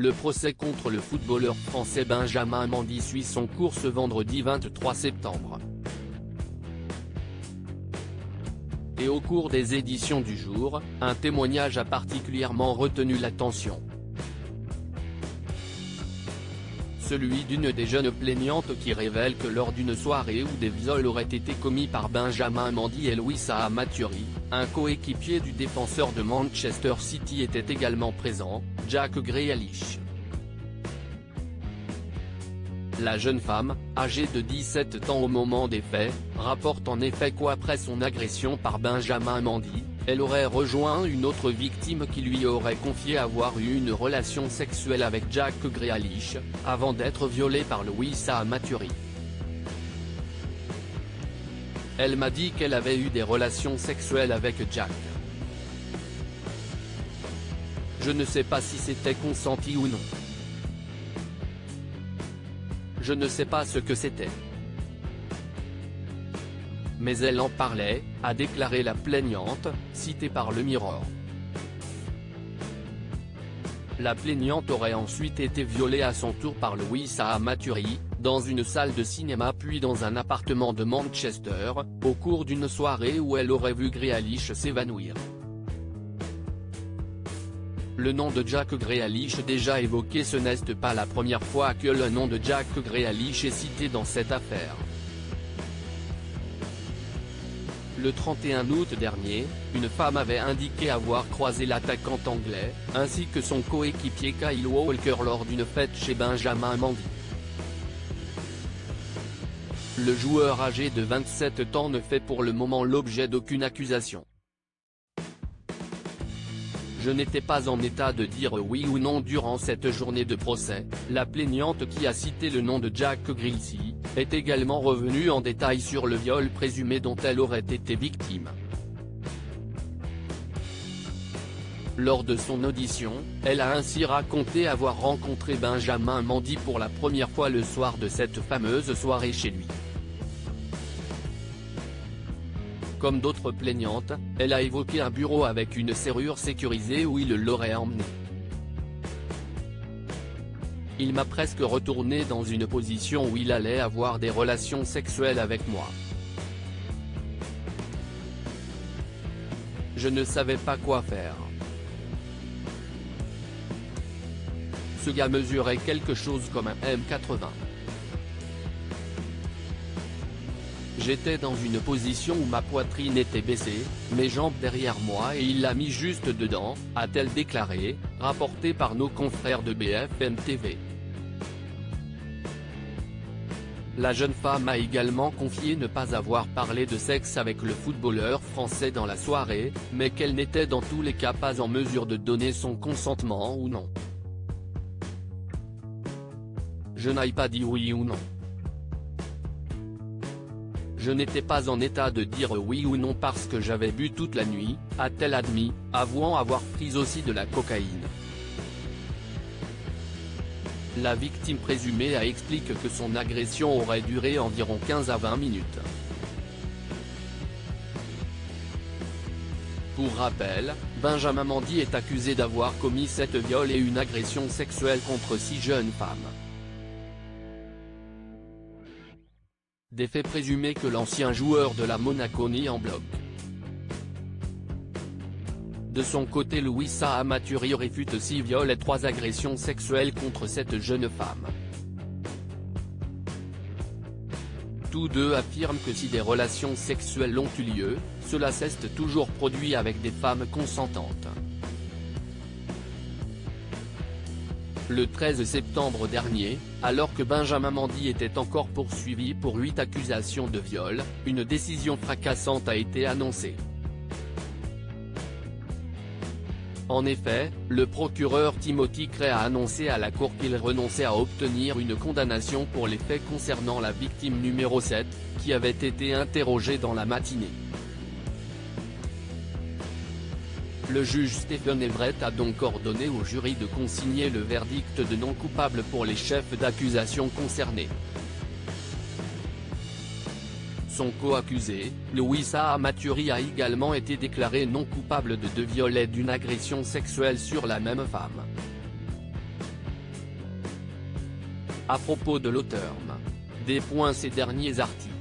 Le procès contre le footballeur français Benjamin Mendy suit son cours ce vendredi 23 septembre. Et au cours des éditions du jour, un témoignage a particulièrement retenu l'attention. Celui d'une des jeunes plaignantes qui révèle que lors d'une soirée où des viols auraient été commis par Benjamin Mendy et Louisa Maturi, un coéquipier du défenseur de Manchester City était également présent, Jack Grealish. La jeune femme, âgée de 17 ans au moment des faits, rapporte en effet qu'après son agression par Benjamin Mendy, elle aurait rejoint une autre victime qui lui aurait confié avoir eu une relation sexuelle avec Jack Grealish, avant d'être violée par Louisa Maturi. Elle m'a dit qu'elle avait eu des relations sexuelles avec Jack. Je ne sais pas si c'était consenti ou non. Je ne sais pas ce que c'était. Mais elle en parlait, a déclaré la plaignante, citée par le Mirror. La plaignante aurait ensuite été violée à son tour par Louisa Maturi, dans une salle de cinéma puis dans un appartement de Manchester, au cours d'une soirée où elle aurait vu Grealish s'évanouir. Le nom de Jack Grealish déjà évoqué, ce n'est pas la première fois que le nom de Jack Grealish est cité dans cette affaire. Le 31 août dernier, une femme avait indiqué avoir croisé l'attaquant anglais, ainsi que son coéquipier Kyle Walker lors d'une fête chez Benjamin Mendy. Le joueur âgé de 27 ans ne fait pour le moment l'objet d'aucune accusation. Je n'étais pas en état de dire oui ou non durant cette journée de procès. La plaignante, qui a cité le nom de Jack Grealish, est également revenue en détail sur le viol présumé dont elle aurait été victime. Lors de son audition, elle a ainsi raconté avoir rencontré Benjamin Mendy pour la première fois le soir de cette fameuse soirée chez lui. Comme d'autres plaignantes, elle a évoqué un bureau avec une serrure sécurisée où il l'aurait emmené. Il m'a presque retourné dans une position où il allait avoir des relations sexuelles avec moi. Je ne savais pas quoi faire. Ce gars mesurait quelque chose comme un m80. J'étais dans une position où ma poitrine était baissée, mes jambes derrière moi et il l'a mis juste dedans, a-t-elle déclaré, rapporté par nos confrères de BFM TV. La jeune femme a également confié ne pas avoir parlé de sexe avec le footballeur français dans la soirée, mais qu'elle n'était dans tous les cas pas en mesure de donner son consentement ou non. Je n'ai pas dit oui ou non. Je n'étais pas en état de dire oui ou non parce que j'avais bu toute la nuit, a-t-elle admis, avouant avoir pris aussi de la cocaïne. La victime présumée a expliqué que son agression aurait duré environ 15 à 20 minutes. Pour rappel, Benjamin Mendy est accusé d'avoir commis 7 viols et une agression sexuelle contre 6 jeunes femmes. Des faits présumés que l'ancien joueur de la Monaco nie en bloc. De son côté, Louisa Maturi réfute 6 viols et 3 agressions sexuelles contre cette jeune femme. Tous deux affirment que si des relations sexuelles ont eu lieu, cela s'est toujours produit avec des femmes consentantes. Le 13 septembre dernier, alors que Benjamin Mendy était encore poursuivi pour 8 accusations de viol, une décision fracassante a été annoncée. En effet, le procureur Timothy Cray a annoncé à la cour qu'il renonçait à obtenir une condamnation pour les faits concernant la victime numéro 7, qui avait été interrogée dans la matinée. Le juge Stephen Everett a donc ordonné au jury de consigner le verdict de non coupable pour les chefs d'accusation concernés. Son co-accusé, Louisa Maturi, a également été déclaré non coupable de 2 viols et d'une agression sexuelle sur la même femme. À propos de l'auteur, des points ces derniers articles.